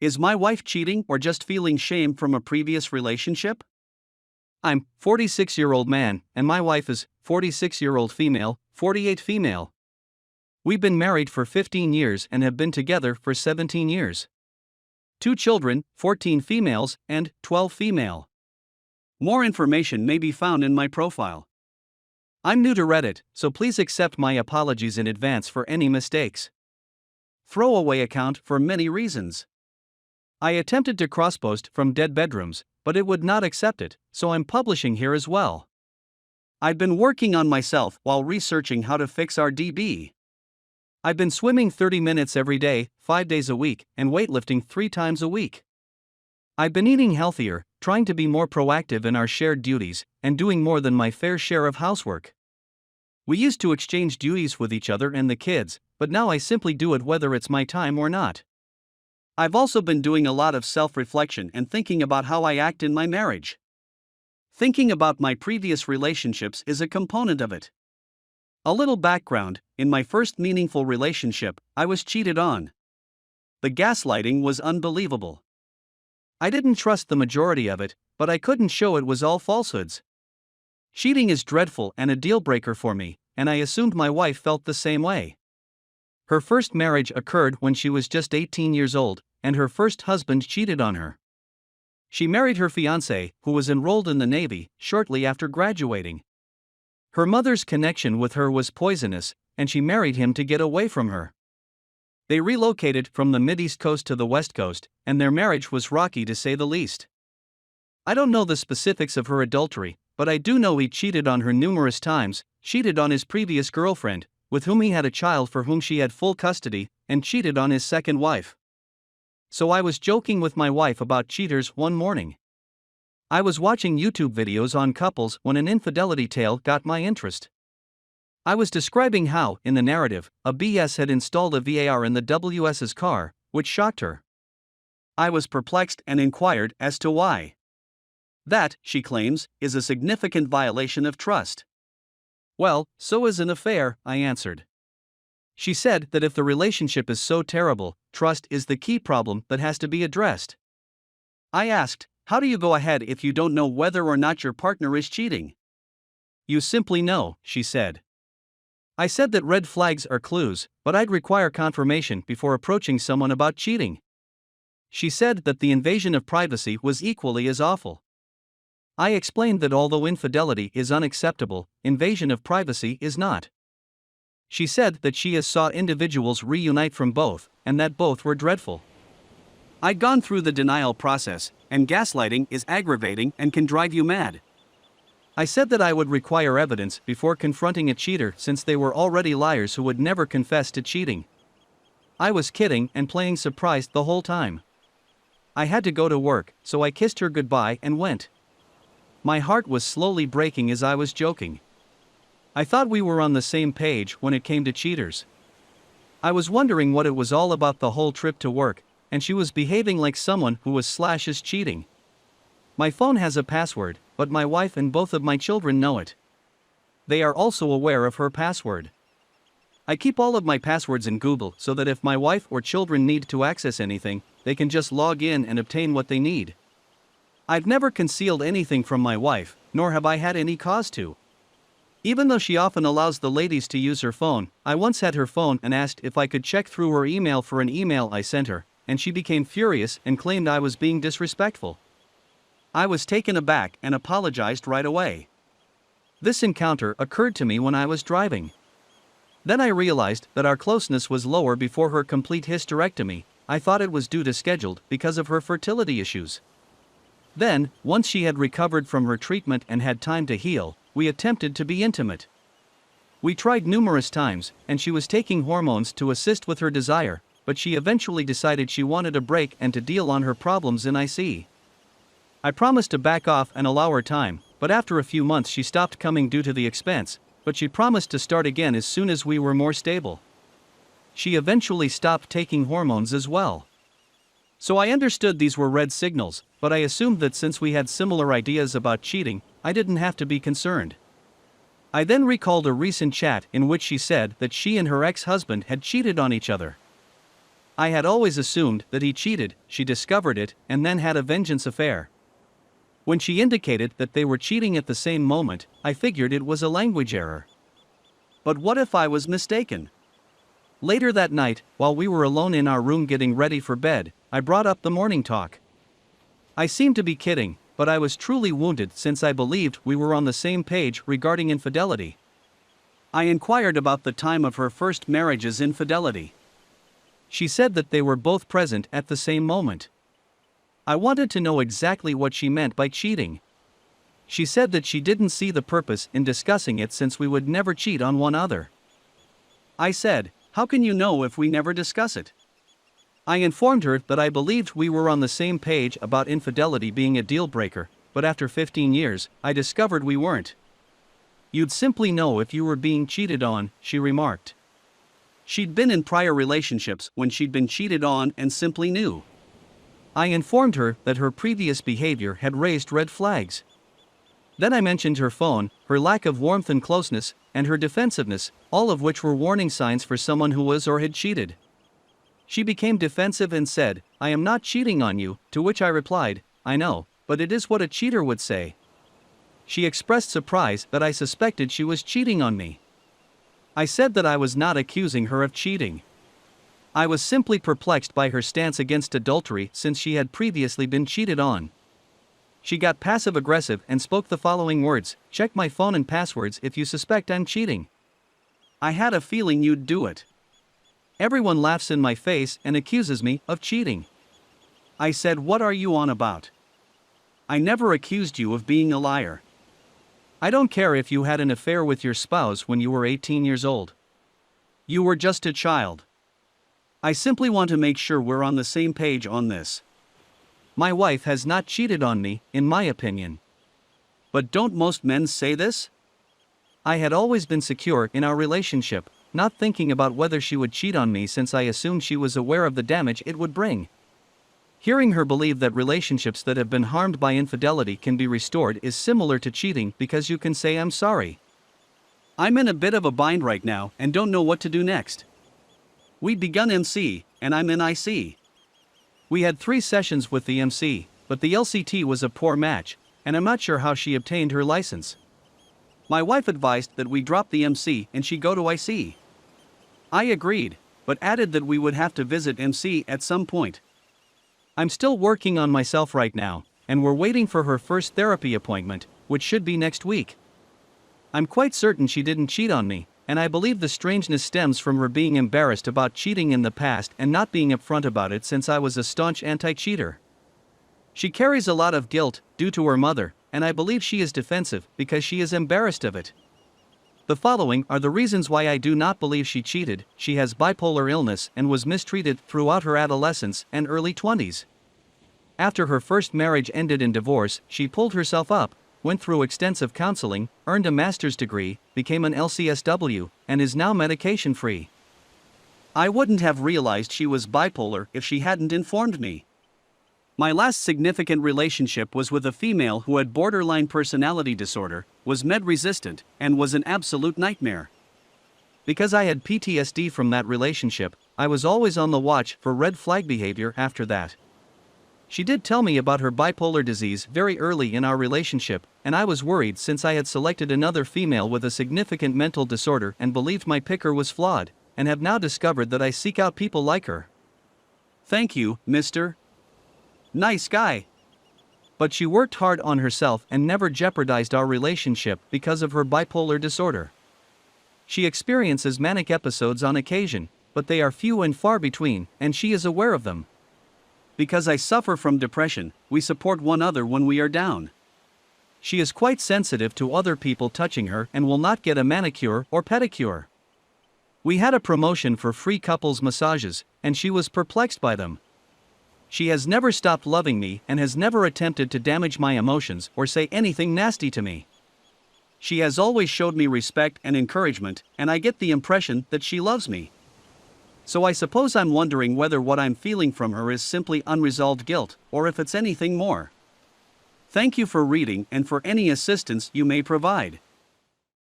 Is my wife cheating or just feeling shame from a previous relationship? I'm 46-year-old man and my wife is 46-year-old female, 48 female. We've been married for 15 years and have been together for 17 years. 2 children, 14 females and 12 female. More information may be found in my profile. I'm new to Reddit, so please accept my apologies in advance for any mistakes. Throwaway account for many reasons. I attempted to cross-post from dead bedrooms, but it would not accept it, so I'm publishing here as well. I've been working on myself while researching how to fix our DB. I've been swimming 30 minutes every day, 5 days a week, and weightlifting 3 times a week. I've been eating healthier, trying to be more proactive in our shared duties, and doing more than my fair share of housework. We used to exchange duties with each other and the kids, but now I simply do it whether it's my time or not. I've also been doing a lot of self-reflection and thinking about how I act in my marriage. Thinking about my previous relationships is a component of it. A little background: in my first meaningful relationship, I was cheated on. The gaslighting was unbelievable. I didn't trust the majority of it, but I couldn't show it was all falsehoods. Cheating is dreadful and a deal breaker for me, and I assumed my wife felt the same way. Her first marriage occurred when she was just 18 years old, and her first husband cheated on her. She married her fiancé, who was enrolled in the Navy, shortly after graduating. Her mother's connection with her was poisonous, and she married him to get away from her. They relocated from the Mideast coast to the West Coast, and their marriage was rocky to say the least. I don't know the specifics of her adultery, but I do know he cheated on her numerous times, cheated on his previous girlfriend, with whom he had a child for whom she had full custody, and cheated on his second wife. So I was joking with my wife about cheaters one morning. I was watching YouTube videos on couples when an infidelity tale got my interest. I was describing how, in the narrative, a BS had installed a VAR in the WS's car, which shocked her. I was perplexed and inquired as to why. That, she claims, is a significant violation of trust. Well, so is an affair, I answered. She said that if the relationship is so terrible, trust is the key problem that has to be addressed. I asked, how do you go ahead if you don't know whether or not your partner is cheating? You simply know, she said. I said that red flags are clues, but I'd require confirmation before approaching someone about cheating. She said that the invasion of privacy was equally as awful. I explained that although infidelity is unacceptable, invasion of privacy is not. She said that she has saw individuals reunite from both, and that both were dreadful. I'd gone through the denial process, and gaslighting is aggravating and can drive you mad. I said that I would require evidence before confronting a cheater since they were already liars who would never confess to cheating. I was kidding and playing surprised the whole time. I had to go to work, so I kissed her goodbye and went. My heart was slowly breaking as I was joking. I thought we were on the same page when it came to cheaters. I was wondering what it was all about the whole trip to work, and she was behaving like someone who was / cheating. My phone has a password, but my wife and both of my children know it. They are also aware of her password. I keep all of my passwords in Google so that if my wife or children need to access anything, they can just log in and obtain what they need. I've never concealed anything from my wife, nor have I had any cause to. Even though she often allows the ladies to use her phone, I once had her phone and asked if I could check through her email for an email I sent her, and she became furious and claimed I was being disrespectful. I was taken aback and apologized right away. This encounter occurred to me when I was driving. Then I realized that our closeness was lower before her complete hysterectomy. I thought it was due to scheduled because of her fertility issues. Then, once she had recovered from her treatment and had time to heal, we attempted to be intimate. We tried numerous times, and she was taking hormones to assist with her desire, but she eventually decided she wanted a break and to deal on her problems in IC. I promised to back off and allow her time, but after a few months she stopped coming due to the expense, but she promised to start again as soon as we were more stable. She eventually stopped taking hormones as well. So I understood these were red signals, but I assumed that since we had similar ideas about cheating, I didn't have to be concerned. I then recalled a recent chat in which she said that she and her ex-husband had cheated on each other. I had always assumed that he cheated, she discovered it, and then had a vengeance affair. When she indicated that they were cheating at the same moment, I figured it was a language error. But what if I was mistaken? Later that night, while we were alone in our room getting ready for bed, I brought up the morning talk. I seemed to be kidding, but I was truly wounded since I believed we were on the same page regarding infidelity. I inquired about the time of her first marriage's infidelity. She said that they were both present at the same moment. I wanted to know exactly what she meant by cheating. She said that she didn't see the purpose in discussing it since we would never cheat on one another. I said, "How can you know if we never discuss it?" I informed her that I believed we were on the same page about infidelity being a deal breaker, but after 15 years, I discovered we weren't. "You'd simply know if you were being cheated on," she remarked. She'd been in prior relationships when she'd been cheated on and simply knew. I informed her that her previous behavior had raised red flags. Then I mentioned her phone, her lack of warmth and closeness, and her defensiveness, all of which were warning signs for someone who was or had cheated. She became defensive and said, "I am not cheating on you," to which I replied, "I know, but it is what a cheater would say." She expressed surprise that I suspected she was cheating on me. I said that I was not accusing her of cheating. I was simply perplexed by her stance against adultery since she had previously been cheated on. She got passive-aggressive and spoke the following words, "Check my phone and passwords if you suspect I'm cheating. I had a feeling you'd do it. Everyone laughs in my face and accuses me of cheating." I said, "What are you on about? I never accused you of being a liar. I don't care if you had an affair with your spouse when you were 18 years old. You were just a child. I simply want to make sure we're on the same page on this. My wife has not cheated on me, in my opinion. But don't most men say this?" I had always been secure in our relationship, not thinking about whether she would cheat on me since I assumed she was aware of the damage it would bring. Hearing her believe that relationships that have been harmed by infidelity can be restored is similar to cheating because you can say "I'm sorry. I'm in a bit of a bind right now and don't know what to do next. We'd begun MC, and I'm in IC. We had 3 sessions with the MC, but the LCT was a poor match, and I'm not sure how she obtained her license. My wife advised that we drop the MC and she go to IC. I agreed, but added that we would have to visit MC at some point. I'm still working on myself right now, and we're waiting for her first therapy appointment, which should be next week. I'm quite certain she didn't cheat on me, and I believe the strangeness stems from her being embarrassed about cheating in the past and not being upfront about it since I was a staunch anti-cheater. She carries a lot of guilt due to her mother, and I believe she is defensive because she is embarrassed of it. The following are the reasons why I do not believe she cheated. She has bipolar illness and was mistreated throughout her adolescence and early 20s. After her first marriage ended in divorce, she pulled herself up, went through extensive counseling, earned a master's degree, became an LCSW, and is now medication-free. I wouldn't have realized she was bipolar if she hadn't informed me. My last significant relationship was with a female who had borderline personality disorder, was med-resistant, and was an absolute nightmare. Because I had PTSD from that relationship, I was always on the watch for red flag behavior after that. She did tell me about her bipolar disease very early in our relationship, and I was worried since I had selected another female with a significant mental disorder and believed my picker was flawed, and have now discovered that I seek out people like her. Thank you, Mr. Nice guy. But she worked hard on herself and never jeopardized our relationship because of her bipolar disorder. She experiences manic episodes on occasion, but they are few and far between, and she is aware of them. Because I suffer from depression, we support one another when we are down. She is quite sensitive to other people touching her and will not get a manicure or pedicure. We had a promotion for free couples massages, and she was perplexed by them. She has never stopped loving me and has never attempted to damage my emotions or say anything nasty to me. She has always showed me respect and encouragement, and I get the impression that she loves me. So I suppose I'm wondering whether what I'm feeling from her is simply unresolved guilt, or if it's anything more. Thank you for reading and for any assistance you may provide.